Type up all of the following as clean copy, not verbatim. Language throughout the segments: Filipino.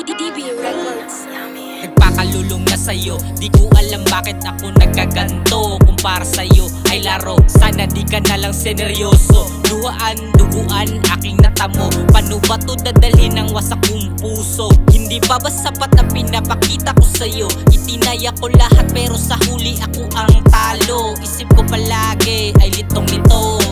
DB Records. Nagpakalulong na sa'yo, di ko alam bakit ako nagkaganto. Kung para sa'yo ay laro, sana di ka nalang seneryoso. Luhaan, duguan, aking natamo. Paano ba to dadalhin ng wasak kong puso? Hindi ba sapat na pinapakita ko sa'yo? Itinaya ko lahat pero sa huli ako ang talo. Isip ko palagi ay litong-lito.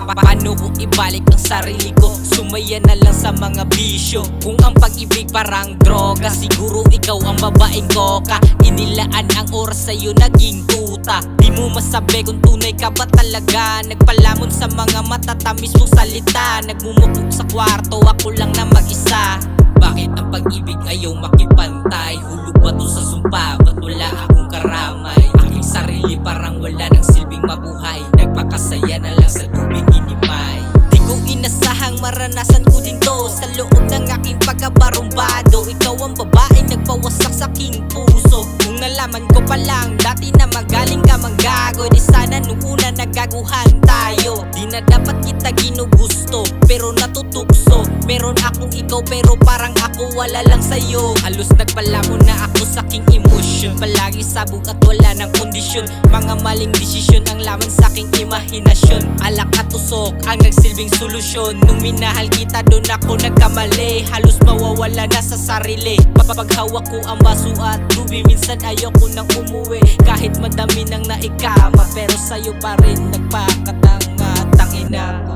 Paano ko ibalik ang sarili ko? Sumaya na lang sa mga bisyo. Kung ang pag-ibig parang droga, siguro ikaw ang babaeng koka. Inilaan ang oras sa'yo, naging tuta. Di mo masabi kung tunay ka ba talaga. Nagpalamon sa mga matatamis mong salita. Nagmumukog sa kwarto, ako lang na mag-isa. Bakit ang pag-ibig ayaw makipantay? Hulog ba to sa sumpa? Ba't wala akong karamay? Aking sarili parang wala ng silbing mabuhay. Nagpakasaya na lang sa tubig inimay. Di ko inasahang maranasan ko din to. Sa loob ng aking pagkabarumbado, ikaw ang babaeng nagpawasak sa aking puso. Kung nalaman ko pa lang dati na magaling ka manggago, di sana nung una nagaguhan tayo. Di na dapat kita ginugusto, pero natutukso. Meron akong ikaw pero parang ako wala lang sa'yo. Halos nagpalamon na ako sa aking emosyon. Palagi sabog at wala ng kondisyon. Mga maling desisyon ang laman sa aking imahinasyon. Alak at usok ang nagsilbing solusyon. Nung minahal kita doon ako nagkamali. Halos mawawala na sa sarili. Papaghawak ko ang baso at tubig, minsan ayoko nang umuwi. Kahit madami nang naikama, pero sa'yo pa rin nagpakatanga. Tangina.